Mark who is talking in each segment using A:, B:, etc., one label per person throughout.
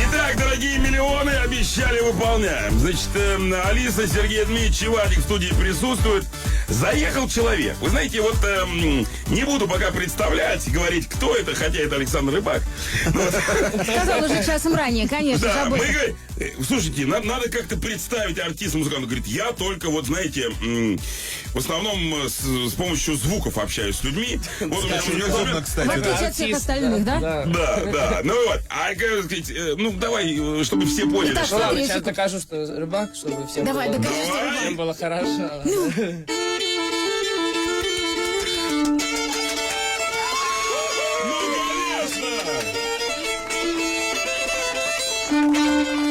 A: Итак, дорогие миллионы, обещали, выполняем. Значит, Алиса, Сергей Дмитриевич и Вадик в студии присутствуют. Заехал человек. Вы знаете, вот не буду пока представлять, говорить, кто это, хотя это Александр Рыбак.
B: Сказал уже часом ранее, конечно.
A: Да,
B: забыл.
A: мы говорим, слушайте, надо как-то представить артиста, музыканта. Говорит, я только, вот знаете, в основном с помощью звуков общаюсь с людьми. Вот
C: Очень удобно,
B: В
C: кстати,
B: отличие
C: да.
B: от всех остальных, да?
A: Да. Ну вот, ну давай, чтобы все поняли,
B: Итак,
A: что...
B: смотри,
D: Ладно, сейчас
B: секунду.
D: докажу, что рыбак, чтобы всем
B: Давай,
D: было,
B: докажи, что
A: рыбак.
D: всем было хорошо.
A: Ну, конечно!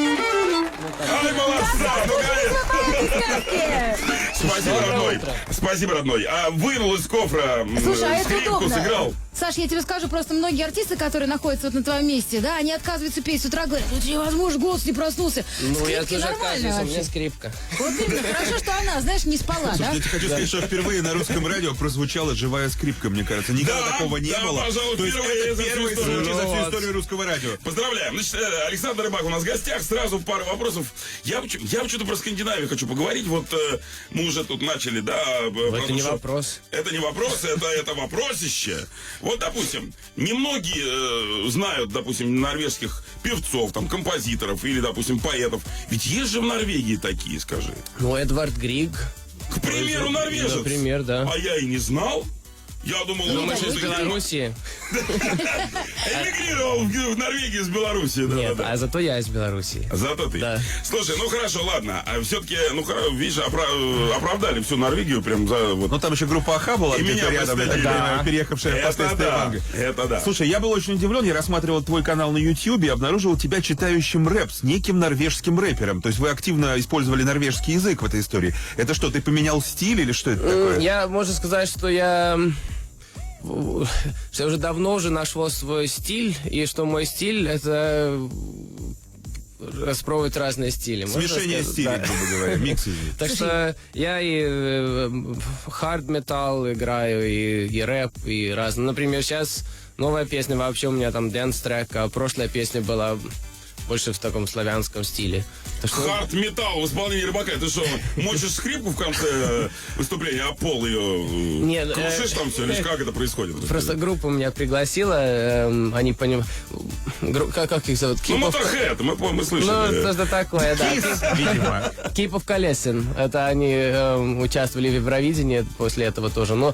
A: Ай, молодца! Ну, конечно! Спасибо, родной. Спасибо, родной. А вынул из кофра
B: Слушай, а это
A: скрипку,
B: удобно.
A: сыграл.
B: Саш, я тебе скажу, просто многие артисты, которые находятся вот на твоем месте, да, они отказываются петь с утра, говорят, ну невозможно, голос не проснулся.
D: Ну, я
B: Скрипки
D: тоже
B: нормально
D: отказываюсь, у меня
B: вообще.
D: скрипка.
B: Вот именно, хорошо, что она, знаешь, не спала, да?
C: Слушай, я тебе хочу сказать, что впервые на русском радио прозвучала живая скрипка, мне кажется. Никогда
A: Да,
C: такого не
A: да,
C: было.
A: пожалуй,
C: То есть
A: впервые
C: это
A: за всю
C: первый
A: историю.
C: случай за всю
D: Вот.
C: историю русского радио.
A: Поздравляем. Значит, Александр Рыбак у нас в гостях. Сразу пару вопросов. Я что-то про Скандинавию хочу поговорить. Вот мы уже тут начали, да.
D: Это не вопрос.
A: Это не вопрос, это вопросище. Вот, допустим, немногие знают, допустим, норвежских певцов, там, композиторов или, допустим, поэтов. Ведь есть же в Норвегии такие, скажи.
D: Ну, Эдвард Григ.
A: К примеру, норвежец.
D: Например, да.
A: А я и не знал. Я думал, он
D: Думаешь, из Белоруссии?
A: эмигрировал в Норвегию из Белоруссии.
D: Нет,
A: Да.
D: а зато я из Белоруссии.
A: Зато ты.
D: Да.
A: Слушай, ну хорошо, ладно. А все-таки, видишь, оправдали всю Норвегию прям за вот.
C: Ну, там еще группа Аха была
A: И
C: где-то
A: меня
C: рядом, я так
A: посадили.
C: понимаю, переехавшая
A: Это
C: впоследствии в
A: да,
C: Англию.
A: это да.
C: Слушай, я был очень удивлен, я рассматривал твой канал на YouTube и обнаружил тебя читающим рэп с неким норвежским рэпером. То есть вы активно использовали норвежский язык в этой истории. Это что, ты поменял стиль или что это такое?
D: Я, можно сказать, что я уже давно уже нашел свой стиль, и что мой стиль — это распробовать разные стили. можно
C: Смешение
D: сказать?
C: стилей,
D: Да.
C: грубо говоря, микс из них.
D: Так что я и хард-металл играю, и рэп, и разные. Например, сейчас новая песня вообще у меня там дэнс-трек, а прошлая песня была больше в таком славянском стиле. Так что-
A: Хард-металл в исполнении Рыбака. Ты что, мочишь скрипку в конце выступления, а пол ее
D: Нет,
A: крушишь там все? Или как это происходит?
D: Просто группа меня пригласила, они понимают... Как их зовут?
A: Ну,
D: Keep of-
A: Motorhead, мы
D: Ну,
A: слышали.
D: что-то такое, да.
C: Видимо.
D: Keep of Колесин. Это они участвовали в Евровидении после этого тоже. Но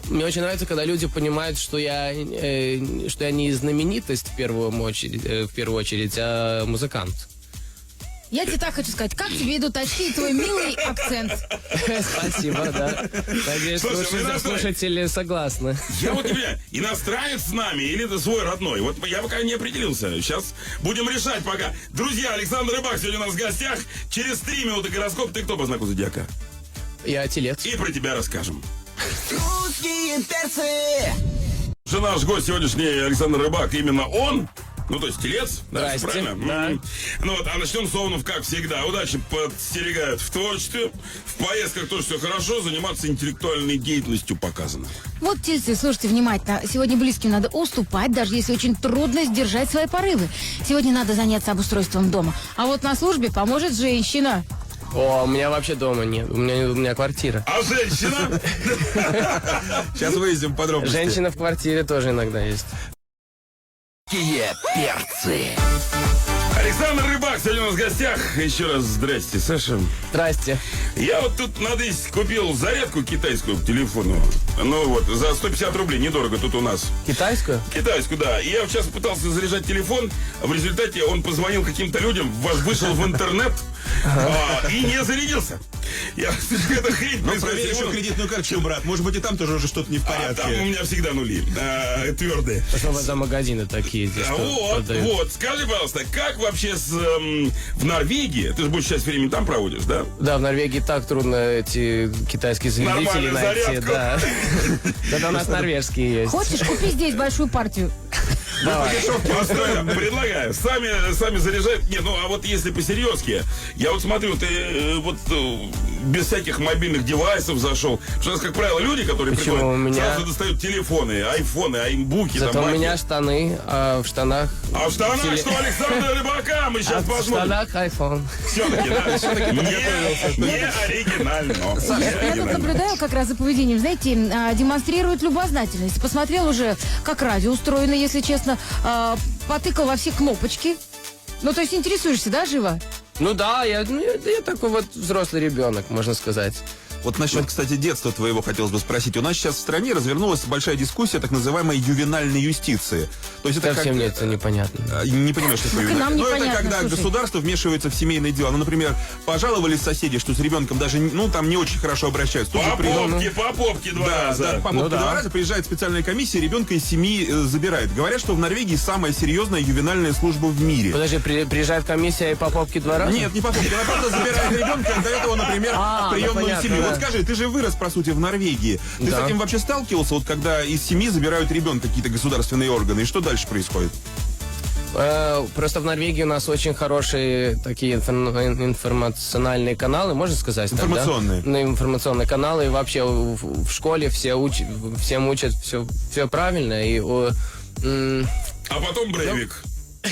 D: мне очень нравится, когда люди понимают, что я не знаменитость в первую очередь, а музыкант.
B: Я тебе так хочу сказать, как тебе идут очки и твой милый акцент?
D: Спасибо, да. Надеюсь,
A: Слушай, ну,
D: слушатели согласны.
A: Я вот не понимаю, иностранец с нами или это свой родной? Вот я пока не определился. Сейчас будем решать пока. Друзья, Александр Рыбак сегодня у нас в гостях. Через 3 минуты гороскоп. Ты кто по знаку зодиака?
D: Я телец.
A: И про тебя расскажем.
E: Русские перцы!
A: Же наш гость сегодняшний Александр Рыбак, именно он. Ну, то есть телец, да, всё
D: Здрасте,
A: правильно?
D: да.
A: Ну вот, а начнем с Овнов, как всегда. Удачи подстерегают в творчестве, в поездках тоже все хорошо, заниматься интеллектуальной деятельностью показано.
B: Вот, тельцы, слушайте внимательно. Сегодня близким надо уступать, даже если очень трудно сдержать свои порывы. Сегодня надо заняться обустройством дома. А вот на службе поможет женщина.
D: О, у меня вообще дома нет. У меня квартира.
A: А женщина?
C: Сейчас выясним подробности.
D: Женщина в квартире тоже иногда есть.
E: Перцы!
A: Александр Рыбак сегодня у нас в гостях. Еще раз здрасте, Саша.
D: Здрасте.
A: Я вот тут на диск купил зарядку китайскую к телефону. Ну вот, за 150 рублей, недорого тут у нас.
D: Китайскую?
A: Китайскую, да. И я сейчас пытался заряжать телефон, а в результате он позвонил каким-то людям, вышел в интернет и не зарядился. Это хрень
C: Ну,
A: происходит.
C: проверь еще кредитную карточку, брат. Может быть, и там тоже уже что-то не в
A: Там у
C: порядке.
A: меня всегда нули, твердые.
D: Основа за магазины такие здесь.
A: Вот. Скажи, пожалуйста, как вообще в Норвегии, ты же будешь сейчас времени там проводишь, да?
D: Да, в Норвегии так трудно эти китайские зарядители
A: Нормальную
D: найти.
A: зарядку.
D: Да. Это у нас норвежские есть.
B: Хочешь, купи здесь большую партию?
A: Предлагаю. Сами заряжают. Не, ну а вот если по-серьезки, я вот смотрю, ты вот без всяких мобильных девайсов зашел. Потому что у нас, как правило, люди, которые
D: Почему?
A: приходят,
D: У меня-
A: сразу достают телефоны, айфоны, аймбуки.
D: Зато
A: там,
D: у
A: маки.
D: меня штаны, а в штанах...
A: А в штанах
D: теле-
A: что, Александра Рыбака? Мы сейчас
D: в
A: посмотрим.
D: штанах iPhone.
A: Все-таки, да, не оригинально.
B: Я тут наблюдаю как раз за поведением, знаете, демонстрирует любознательность. Посмотрел уже, как радио устроено, если честно, потыкал во все кнопочки. Ну, то есть интересуешься, да, живо?
D: Ну да, я такой вот взрослый ребенок, можно сказать.
C: Вот насчет, кстати, детства твоего хотелось бы спросить. У нас сейчас в стране развернулась большая дискуссия так называемой ювенальной юстиции. То есть это
D: Совсем
C: как...
D: мне это непонятно.
C: Не понимаешь, что такое
B: и нам
C: ювенальное? Ну, это
B: непонятно,
C: когда
B: слушай.
C: государство вмешивается в семейные дела. Ну, например, пожаловались соседи, что с ребенком даже, ну, там не очень хорошо обращаются. Тут же
A: По попке два
C: Да,
A: раза.
C: по
D: Ну
C: два
D: да.
C: раза приезжает специальная комиссия, ребенка из семьи забирает. Говорят, что в Норвегии самая серьезная ювенальная служба в мире.
D: Подожди, приезжает комиссия и по попке 2 раза?
C: Нет, не по попке, она просто забирает ребенка и отдает его, например, в приемную
D: понятно,
C: семью.
D: да.
C: Вот скажи, ты же вырос, по сути, в Норвегии. Ты
D: Да.
C: с этим вообще сталкивался, вот когда из семьи забирают ребенка какие-то государственные органы? И что дальше происходит?
D: Просто в Норвегии у нас очень хорошие такие информациональные каналы, можно сказать? так, да?
C: Информационные.
D: Ну, информационные каналы. И вообще в школе всем учат все правильно.
A: А потом Брейвик.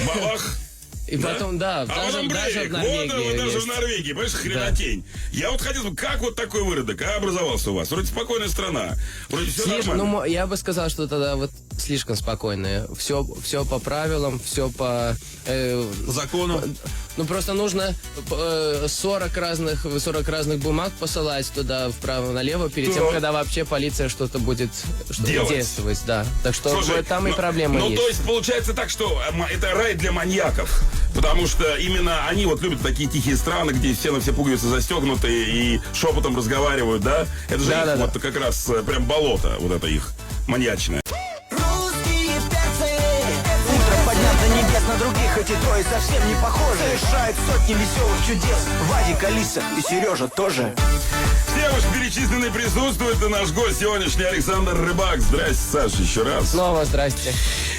A: Бабах.
D: И потом, да,
A: А
D: даже
A: потом
D: в
A: Брейвик.
D: Норвегии
A: Вот даже
D: есть.
A: в Норвегии, понимаешь, хренотень. Я вот хотел, как вот такой выродок образовался у вас? Вроде спокойная страна, вроде все
D: Слишком,
A: нормально.
D: я бы сказал, что тогда вот слишком спокойно. Все по правилам, все по...
C: Закону?
D: Ну, просто нужно 40 разных бумаг посылать туда вправо-налево, перед тем,
A: Так.
D: когда вообще полиция что-то будет
A: Делать.
D: действовать, да. Так что
A: Слушай,
D: вот там и
A: ну,
D: проблемы
A: ну,
D: есть.
A: то есть получается так, что это рай для маньяков. Потому что именно они вот любят такие тихие страны, где все на все пуговицы застегнуты и шепотом разговаривают, да? Это же их
D: Да-да-да.
A: вот как раз прям болото, вот это их маньячное.
E: Русские перцы. Утро поднят до небес на других, эти трое совсем не похожи. Решают сотни веселых чудес. Вадик, Алиса и Сережа тоже.
A: Все уж перечисленные присутствуют, и наш гость сегодняшний Александр Рыбак. Здрасте, Саша, еще раз.
D: Снова здрасте.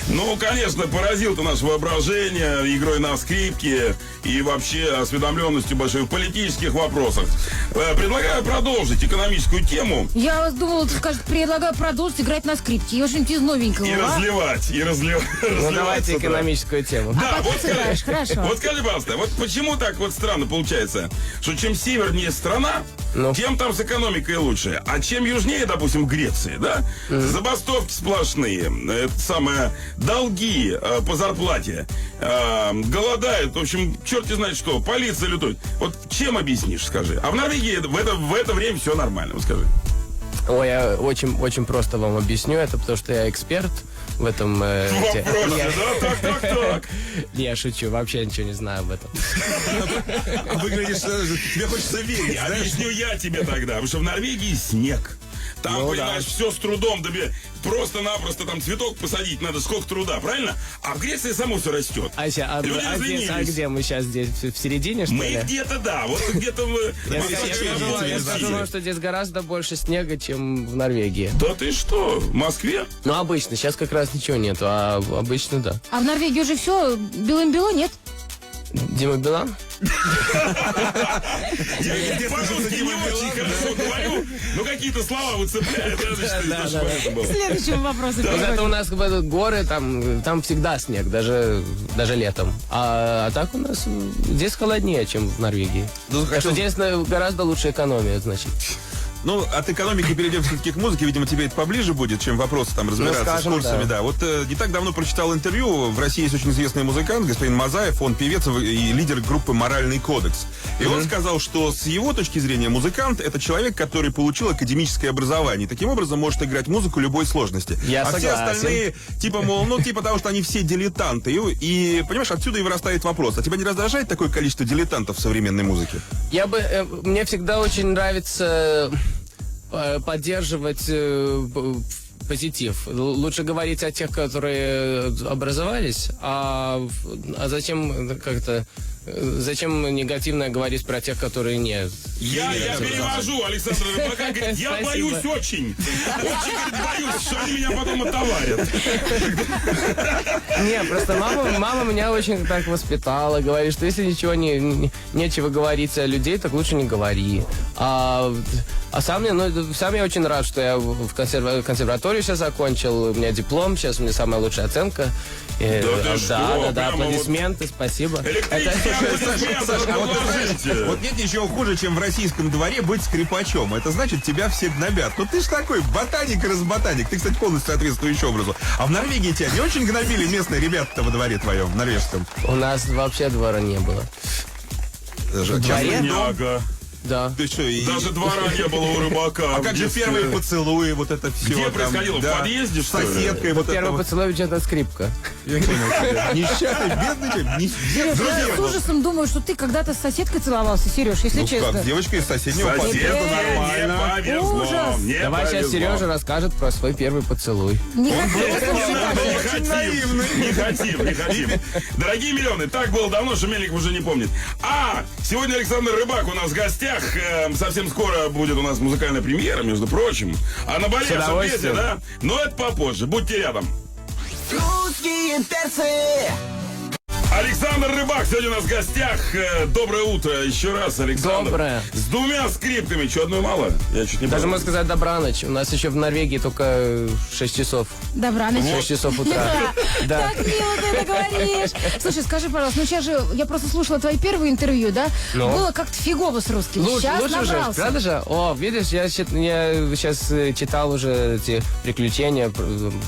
A: Ну, конечно, поразил ты наше воображение игрой на скрипке и вообще осведомленностью большой в политических вопросах. Предлагаю продолжить экономическую тему
B: Я думала, ты скажешь, предлагаю продолжить играть на скрипке. И что-нибудь из новенького,
A: и
B: а?
A: разливать,
D: Ну, давайте экономическую тему.
A: Да,
B: потом
A: вот
B: сыграешь,
A: скажи,
B: хорошо.
A: вот скажи, пожалуйста, вот почему так вот странно получается, что чем севернее страна,
D: Ну.
A: тем там с экономикой лучше, а чем южнее, допустим, в Греции, да, забастовки сплошные, это самое, долги по зарплате, голодают, в общем, черт знает что, полиция лютует. Вот чем объяснишь, скажи? А в Норвегии в это время все нормально, вот скажи.
D: Ой, я очень просто вам объясню это, потому что я эксперт в этом...
A: В вопросе, да, так.
D: Не, я шучу, вообще ничего не знаю об этом.
C: А выглядишь, тебе хочется верить, знаешь?
A: Объясню я тебе тогда, потому что в Норвегии снег. Там,
D: Ну,
A: понимаешь,
D: да.
A: все с трудом. Просто-напросто там цветок посадить надо сколько труда, правильно? А в Греции само все растет. Люди извинились.
D: Где мы сейчас здесь? В середине, что
A: Мы
D: ли?
A: где-то, да, вот где-то
D: Я думаю, что здесь гораздо больше снега, чем в Норвегии.
A: Да ты что, в Москве?
D: Ну, обычно. Сейчас как раз ничего нету, а обычно да.
B: А в Норвегии уже все белым-бело, нет?
D: Дима Билан?
A: Я по-русски не очень хорошо говорю, но какие-то слова выцепляют.
D: Да.
B: К следующему вопросу
D: Вот это у
B: переходим.
D: нас как бы, горы, там всегда снег, даже летом. А так у нас здесь холоднее, чем в Норвегии.
C: Ну,
D: Так что здесь гораздо лучше экономия, значит.
C: Ну, от экономики перейдем все-таки к музыке. Видимо, тебе это поближе будет, чем вопросы там разбираться
D: скажем,
C: с курсами.
D: да.
C: Да. Вот не так давно прочитал интервью. В России есть очень известный музыкант, господин Мазаев. Он певец и лидер группы «Моральный кодекс». И он сказал, что с его точки зрения музыкант — это человек, который получил академическое образование. И таким образом может играть музыку любой сложности.
D: Я
C: а все
D: согласен.
C: остальные, типа, мол, типа того, что они все дилетанты. И, понимаешь, отсюда и вырастает вопрос. А тебя не раздражает такое количество дилетантов в современной музыке?
D: Мне всегда очень нравится поддерживать позитив. Лучше говорить о тех, которые образовались, а зачем как-то Зачем негативно говорить про тех, которые нет?
A: Я перевожу, Александр Рыбака говорит, я
D: Спасибо.
A: боюсь очень. Очень, говорит, боюсь, что они меня потом отоварят.
D: Не, просто мама меня очень так воспитала, говорит, что если ничего нечего говорить о людей, так лучше не говори. А сам я очень рад, что я в консерваторию сейчас закончил, у меня диплом, сейчас у меня самая лучшая оценка.
A: ты что,
D: Да,
A: прямо
D: аплодисменты, спасибо.
A: Электрические аплодисменты,
C: Саша, а вот
A: продолжайте.
C: Вот нет ничего хуже, чем в российском дворе быть скрипачом. Это значит, тебя все гнобят. Ну ты ж такой ботаник и разбботаник. Ты, кстати, полностью соответствуешь образу. А в Норвегии тебя не очень гнобили местные ребята во дворе твоем, норвежском?
D: У нас вообще двора не было.
C: Частный дом?
A: Бедняга.
D: Да.
C: Ты что, и...
A: Даже двора не было у рыбака.
C: А как же первые поцелуи, вот это все?
A: Где происходило? В подъезде,
C: с
A: что ли?
C: соседкой, вот это
D: Первый
C: вот.
D: поцелуй это скрипка.
C: Я не понял тебя. Несчастный, бедный человек.
B: Я с ужасом думаю, что ты когда-то с соседкой целовался, Сереж, если
C: Ну
B: честно.
C: как, девочка из соседнего
A: Соседке
C: подъезда,
A: не
C: нормально.
A: повезло.
B: Ужас.
A: Не
D: Давай сейчас
A: повезло.
D: Сережа расскажет про свой первый поцелуй.
B: Не
A: Не
B: хотела.
A: хотим, не хотим. Дорогие миллионы, так было давно, что Мельников уже не помнит. Сегодня Александр Рыбак у нас в гостях. Совсем скоро будет у нас музыкальная премьера, между прочим. А на бале песня, да? Но это попозже, будьте рядом.
E: Русские перцы.
A: Александр Рыбак сегодня у нас в гостях. Доброе утро еще раз, Александр.
D: Доброе.
A: С двумя скрипками. Че, одной мало? Я чуть не
D: Даже
A: понял.
D: можно сказать добраныч. У нас еще в Норвегии только 6 часов.
B: Добраныч.
D: 6 часов утра. Да.
B: Так мило ты это говоришь. Слушай, скажи, пожалуйста, ну сейчас же, я просто слушала твои первые интервью, да?
D: Ну?
B: Было как-то фигово с русским. Сейчас
D: Лучше уже,
B: набрался.
D: правда же? О, видишь, я сейчас читал уже эти приключения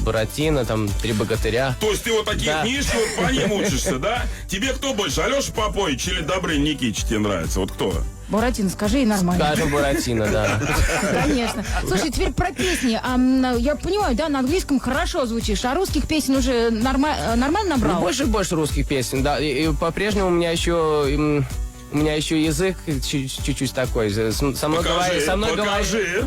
D: Буратино, там, Три богатыря.
A: То есть ты вот такие
D: Да.
A: книжки, вот по ним учишься, да? Тебе кто больше, Алеша Попович или Добрын Никитич тебе нравится? Вот кто?
B: Буратино, скажи, и нормально.
D: Даже Буратино, да.
B: Конечно. Слушай, теперь про песни. Я понимаю, да, на английском хорошо звучишь, а русских песен уже нормально
D: Ну,
B: набрал?
D: больше и больше русских песен, да. И по-прежнему у меня еще язык чуть-чуть такой. Со мной
A: Покажи.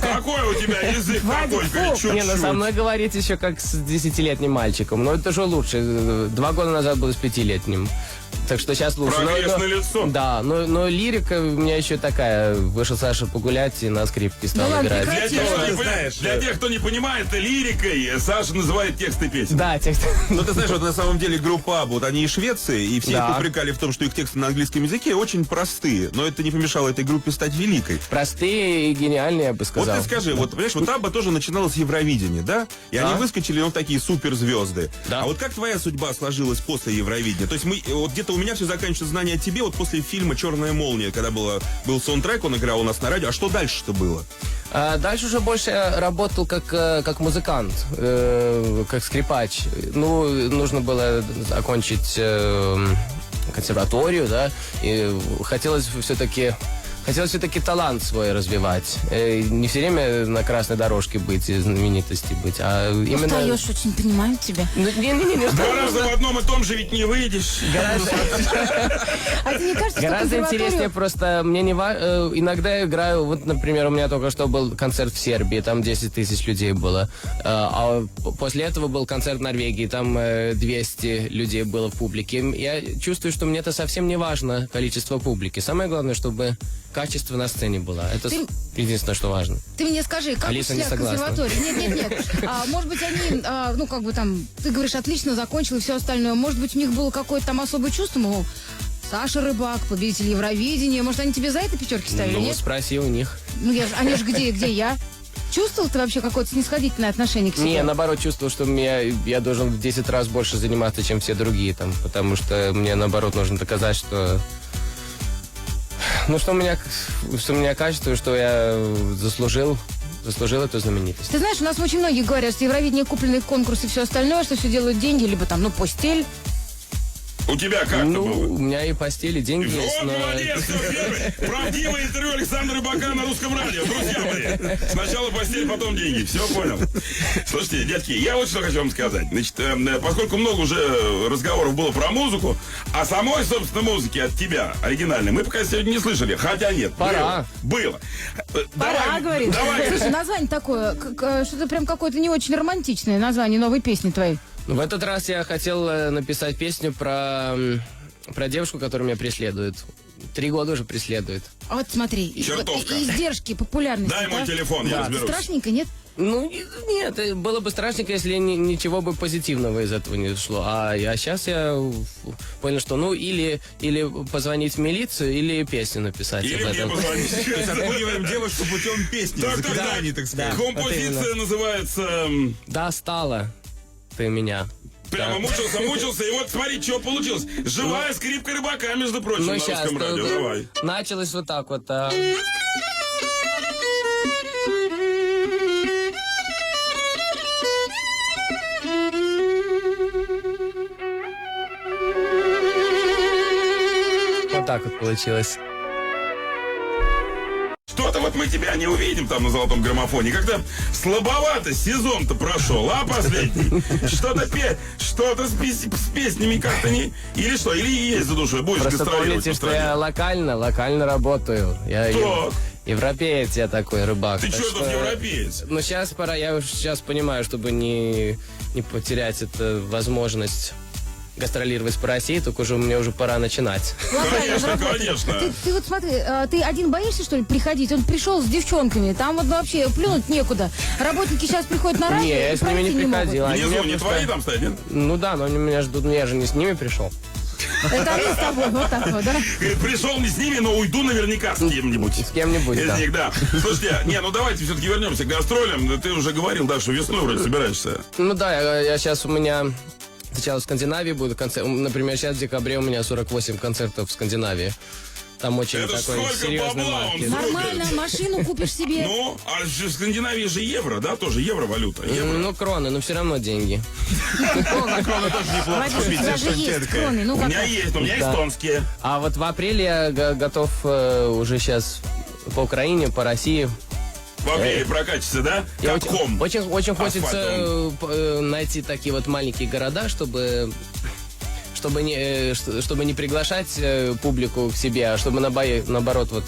A: Какой у тебя язык
B: Вадик,
A: такой,
B: фу.
D: Не, ну со
A: чуть-чуть.
D: мной говорить еще как с 10-летним мальчиком. Но это же лучше. 2 года назад был с 5-летним. Так что сейчас лучше.
A: Прогресс налицо.
D: Да, но лирика у меня еще такая. Вышел Саша погулять и на скрипке стал
B: Ну ладно,
D: играть.
B: прекрати.
A: Для тех, кто не понимает, лирикой Саша называет тексты песен.
D: Да, текст.
C: Ну, ты знаешь, вот на самом деле группа Абба, вот они из Швеции, и все
D: Да.
C: их упрекали в том, что их тексты на английском языке очень простые, но это не помешало этой группе стать великой.
D: Простые и гениальные, я бы
C: Вот
D: сказал.
C: ты скажи, вот, понимаешь, вот Абба тоже начинала с Евровидения, да? И они выскочили, ну, такие суперзвезды.
D: Да.
C: А вот как твоя судьба сложилась после Евровидения? То есть вот где-то у меня все заканчивается знание о тебе вот после фильма «Черная молния», когда был саундтрек, он играл у нас на радио. А что дальше-то было?
D: Дальше уже больше я работал как музыкант, как скрипач. Ну, нужно было окончить консерваторию, да, и хотелось все-таки талант свой развивать. Не все время на красной дорожке быть и знаменитости быть, а именно...
B: Устаешь очень, понимаю тебя.
D: Ну, не,
A: Гораздо в одном и том же ведь не выйдешь.
B: А тебе не кажется, что
D: Гораздо интереснее
B: консерваторию...
D: просто, мне не важно, иногда я играю, вот, например, у меня только что был концерт в Сербии, там 10 тысяч людей было, а после этого был концерт в Норвегии, там 200 людей было в публике. Я чувствую, что мне это совсем не важно, количество публики. Самое главное, чтобы качество на сцене было. Это единственное, что важно.
B: Ты мне скажи, как
D: Алиса не
B: ушли от
D: согласна.
B: консерватории? Нет. Может быть, они, ну, как бы там, ты говоришь, отлично закончил и все остальное. Может быть, у них было какое-то там особое чувство, мол, Саша Рыбак, победитель Евровидения. Может, они тебе за это пятерки ставили,
D: Ну,
B: нет?
D: спроси у них.
B: Ну, они же где я? Чувствовал ты вообще какое-то снисходительное отношение к себе?
D: Не, наоборот, чувствовал, что я должен в 10 раз больше заниматься, чем все другие там, потому что мне, наоборот, нужно доказать, что... Ну, что у меня качество, что я заслужил эту знаменитость.
B: Ты знаешь, у нас очень многие говорят, что Евровидение, купленные конкурсы и все остальное, что все делают деньги, либо там, ну, постель.
A: У тебя как это
D: Ну,
A: было?
D: у меня и постели, деньги есть,
A: Вот,
D: но...
A: молодец, кто первый. Правдивое интервью Александра Рыбака на русском радио. Друзья мои, сначала постель, потом деньги. Все понял. Слушайте, дядьки, я вот что хочу вам сказать. Значит, поскольку много уже разговоров было про музыку, а самой, собственно, музыки от тебя, оригинальной, мы пока сегодня не слышали. Хотя нет.
D: Пора.
A: Было.
B: Пора, говорит.
A: Давай.
B: Слушай, название такое, что-то прям какое-то не очень романтичное название новой песни твоей.
D: В этот раз я хотел написать песню про Про девушку, которая меня преследует. 3 года уже преследует.
B: А вот смотри,
A: Чертовка.
B: издержки популярности.
A: Дай мой
B: да?
A: телефон, я разберусь.
B: Страшненько, нет?
D: Ну, нет, было бы страшненько, если ничего бы позитивного из этого не шло. А сейчас я понял, что или позвонить в милицию, или песню написать
A: Или
D: об
A: мне
D: этом.
A: позвонить.
C: То есть отпугиваем девушку путем песни,
A: Так,
C: заклинаний, так сказать.
A: Композиция называется...
D: Достала ты меня.
A: Прямо мучился, и вот смотри, что получилось. Живая скрипка рыбака, между прочим,
D: Ну,
A: на
D: сейчас.
A: русском радио. Давай.
D: Началось вот так вот. Вот так вот получилось.
A: Что-то вот мы тебя не увидим там на золотом граммофоне. Как-то слабовато сезон-то прошел, а последний? Что-то с песнями как-то не... Или что? Или есть за душой? Будешь
D: Просто
A: гастролировать
D: помните,
A: по
D: что я
A: стране?
D: локально работаю. Я
A: Так.
D: европеец, я такой рыбак.
A: Ты
D: так
A: что тут европеец?
D: Ну, сейчас пора, я уж сейчас понимаю, чтобы не потерять эту возможность гастролировать по России, только уже мне уже пора начинать.
A: Конечно, конечно.
B: Ты вот смотри, ты один боишься, что ли, приходить? Он пришел с девчонками, там вот вообще плюнуть некуда. Работники сейчас приходят на радио.
D: Не, я
B: и
D: с ними не
B: пройти могут.
D: приходил. Они
A: Внизу
D: меня
A: не
D: просто-
A: твои там стоят, нет?
D: Ну да, но они меня ждут, но я же не с ними пришел.
B: Это они с тобой, вот так вот, да?
A: Говорит, пришел не с ними, но уйду наверняка с кем-нибудь.
D: С кем-нибудь,
A: Из
D: да.
A: них, да. Слушайте, ну давайте все-таки вернемся к гастролям. Да ты уже говорил, да, что весной вроде собираешься.
D: Ну да, я сейчас у меня... Сначала в Скандинавии будет концерт. Например, сейчас в декабре у меня 48 концертов в Скандинавии. Там очень
A: Это ж
D: такой
A: сколько
D: серьезный
A: бабла он
D: маркет.
A: зарубит.
B: Нормально, машину купишь себе.
A: Ну, а же в Скандинавии же евро, да, тоже евро-валюта. Евро.
D: Ну, кроны, но все равно деньги.
B: Вадим, у тебя же есть кроны, ну
A: У
B: как
A: меня есть, у меня
D: Да.
A: эстонские.
D: А вот в апреле я готов уже сейчас по Украине, по России.
A: В апреле прокатится, да?
D: Я
A: Катком.
D: очень хочется
A: Асфальтовым.
D: найти такие вот маленькие города, чтобы не приглашать публику к себе, а чтобы наоборот вот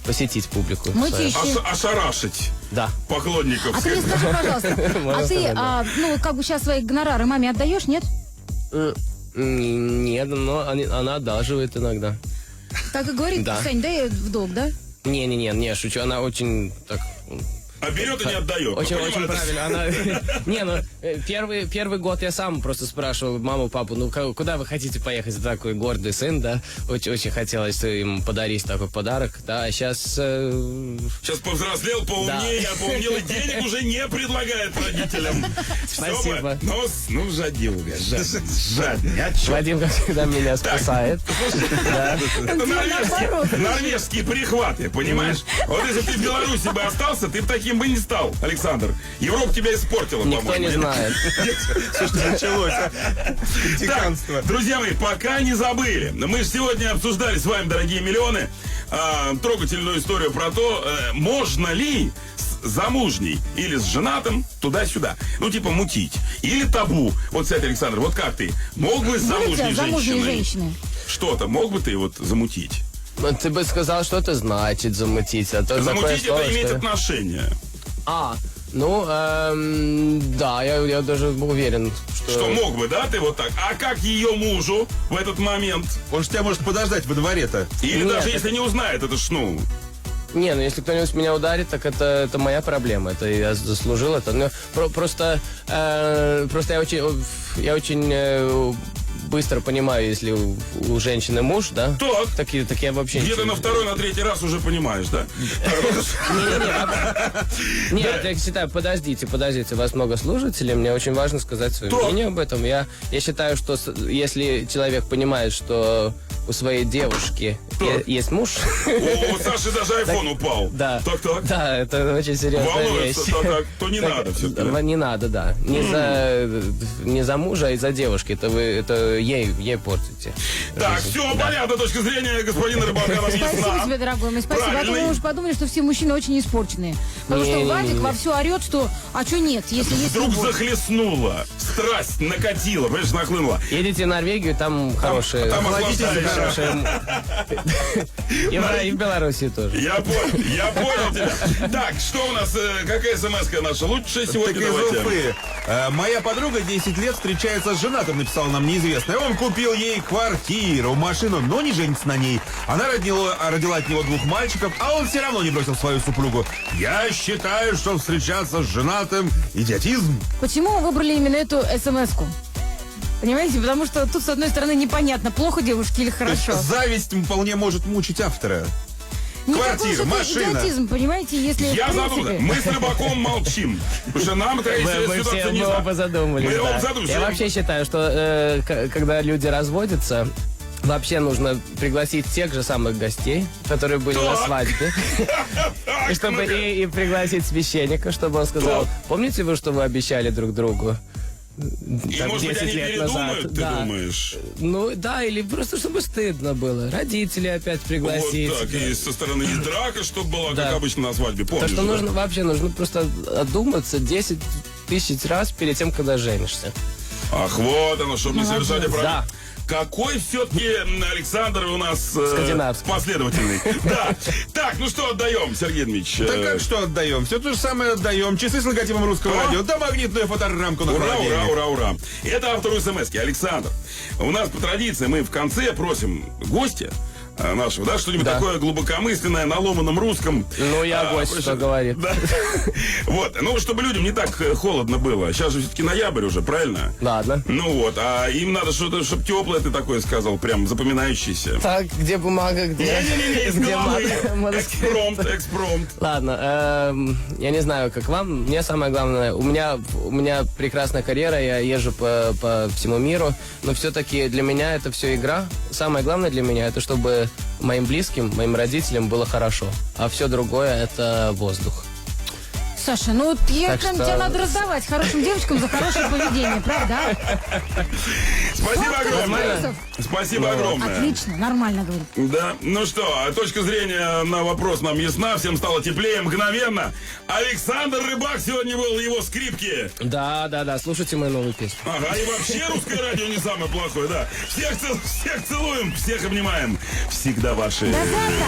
D: посетить публику.
B: Мытищи.
A: Ошарашить
D: Да.
A: поклонников.
B: А ты мне скажи, пожалуйста,
D: Можно
B: а ты,
D: сказать, да.
B: ну, как бы сейчас свои гонорары маме отдаешь, нет?
D: Нет, но она одалживает иногда.
B: Так и говорит,
D: Да.
B: Сань, дай в долг, да?
D: Не, шучу, она очень так...
A: А берет и не отдает.
D: Очень
A: Понимаете?
D: правильно. Она... Не, ну, первый год я сам просто спрашивал маму, папу, ну, куда вы хотите поехать? Такой гордый сын, да? Очень хотелось ему подарить такой подарок, да, а сейчас...
A: Сейчас повзрослел, поумнее, поумнел, и денег уже не предлагает родителям.
D: Спасибо.
A: Ну, жадилга, жадный. А чё?
D: Вадим всегда меня спасает. Да.
A: Это норвежские прихваты, понимаешь? Вот если ты в Беларуси бы остался, ты бы таким бы не стал, Александр. Европа тебя испортила,
D: Никто
A: по-моему.
D: не знает.
C: Все, что началось. Критиканство.
A: Так, друзья мои, пока не забыли. Мы же сегодня обсуждали с вами, дорогие миллионы, трогательную историю про то, можно ли с замужней или с женатым туда-сюда. Ну, типа мутить. Или табу. Вот, кстати, Александр, вот как ты? Мог бы с замужней
B: замужние
A: женщиной
B: женщины.
A: что-то, мог бы ты вот замутить?
D: Ну, ты бы сказал, что это значит замутить. А то такое
A: Замутить
D: слово,
A: это иметь
D: что-
A: отношение.
D: Да, я даже уверен,
A: Что мог бы, да, ты вот так? А как ее мужу в этот момент?
C: Он же тебя может подождать во дворе-то.
A: Или
D: Нет,
A: даже
D: это-
A: если не узнает, это ж, ну...
D: Не, ну если кто-нибудь меня ударит, так это моя проблема. Это я заслужил это. Но просто я очень быстро понимаю, если у женщины муж, да?
A: Так.
D: Так я вообще
A: Где-то
D: ничего-
A: на второй, на третий раз уже понимаешь, да?
D: Нет, я считаю, подождите, вас много слушателей, мне очень важно сказать свое
A: Так.
D: мнение об этом. Я считаю, что если человек понимает, что у своей девушки
A: Так.
D: есть муж,
A: О, у Саши даже айфон упал.
D: да,
A: Так.
D: да, это очень серьезная вещь.
A: Волнуется, то не надо все-таки.
D: Не надо, да. Не за мужа, а из-за девушки. Это ей портите.
A: Так,
D: жизнь.
A: все, понятно, точка зрения господина Рыбака нам
B: Спасибо
A: ясна.
B: тебе, дорогой мой, спасибо. А то
A: Правильный.
B: мы уж подумали, что все мужчины очень испорченные. Потому что
D: Не-не-не-не.
B: Вадик вовсю орет, что а что нет, если есть
A: Вдруг
B: любовь.
A: захлестнуло. страсть накатила, понимаешь, нахлынула.
D: Едете в Норвегию, там хорошие...
A: там
D: хорошие... И в Беларуси тоже.
A: Я понял тебя. Так, что у нас, какая смс-ка наша лучшая
C: Так
A: сегодня?
C: из
A: Давайте.
C: Уфы. Моя подруга 10 лет встречается с женатым, написал нам неизвестный. Он купил ей квартиру, машину, но не женится на ней. Она родила от него 2 мальчиков, а он все равно не бросил свою супругу. Я считаю, что встречаться с женатым — идиотизм.
B: Почему вы выбрали именно эту смс-ку? Понимаете, потому что тут, с одной стороны, непонятно, плохо девушке или
C: То есть
B: хорошо.
C: зависть вполне может мучить автора.
B: Никакой
C: квартира,
B: же это
C: машина.
B: идиотизм, понимаете, если
A: Я
B: в принципе...
A: задумался. Мы с Рыбаком молчим. Потому что нам такая ситуация не
D: Мы оба задумались.
A: Мы
D: да.
A: оба задумались.
D: Я вообще считаю, что когда люди разводятся, вообще нужно пригласить тех же самых гостей, которые были на
A: Так.
D: свадьбе. И чтобы и пригласить священника, чтобы он сказал: помните вы, что вы обещали друг другу?
A: И,
D: Там
A: может быть,
D: 10
A: они
D: лет
A: передумают,
D: назад.
A: ты
D: Да.
A: думаешь?
D: Ну да, или просто чтобы стыдно было. Родителей опять пригласить.
A: Вот так, и со стороны и драка, чтобы была,
D: Да.
A: как обычно на свадьбе, помнишь?
D: То, что
A: да?
D: нужно просто одуматься 10 тысяч раз перед тем, когда женишься.
A: Ах, вот оно, чтобы не совершать оправдание.
D: Да.
A: Какой все-таки Александр у нас
D: Скандинавский.
A: последовательный. Да. Так, ну что отдаем, Сергей Дмитриевич?
C: Так как что отдаем? Все то же самое отдаем. Часы с логотипом русского
A: А?
C: радио, да магнитную фоторамку на
A: Ура,
C: холодильник.
A: ура, ура, ура. Это автор СМС-ки, Александр. У нас по традиции мы в конце просим гостя нашего, да, что-нибудь
D: Да.
A: такое глубокомысленное на ломаном русском.
D: Ну, я гость, что говорит.
A: Да. Вот, ну, чтобы людям не так холодно было. Сейчас же все-таки ноябрь уже, правильно?
D: Ладно.
A: Ну вот, а им надо что-то, чтобы теплое ты такое сказал, прям запоминающееся.
D: Так, где бумага, где...
A: Не-не-не, из
D: где
A: головы.
D: мат-
A: Экспромт.
D: Ладно, я не знаю, как вам. Мне самое главное, у меня прекрасная карьера, я езжу по всему миру, но все-таки для меня это все игра. Самое главное для меня это чтобы моим близким, моим родителям было хорошо, а все другое это воздух.
B: Саша, ну вот
D: Так
B: прям
D: что-
B: тебя надо раздавать хорошим девочкам за хорошее поведение, правда?
A: Спасибо
B: Сколько
A: огромное.
B: вопросов?
A: Спасибо огромное.
B: Отлично, нормально говорит.
A: Да, ну что, точка зрения на вопрос нам ясна, всем стало теплее мгновенно. Александр Рыбак сегодня был, его скрипки.
D: Да, слушайте мою новую песню.
A: Ага, и вообще русское радио не самое плохое, да. Всех целуем, всех обнимаем. Всегда ваши.
B: До завтра!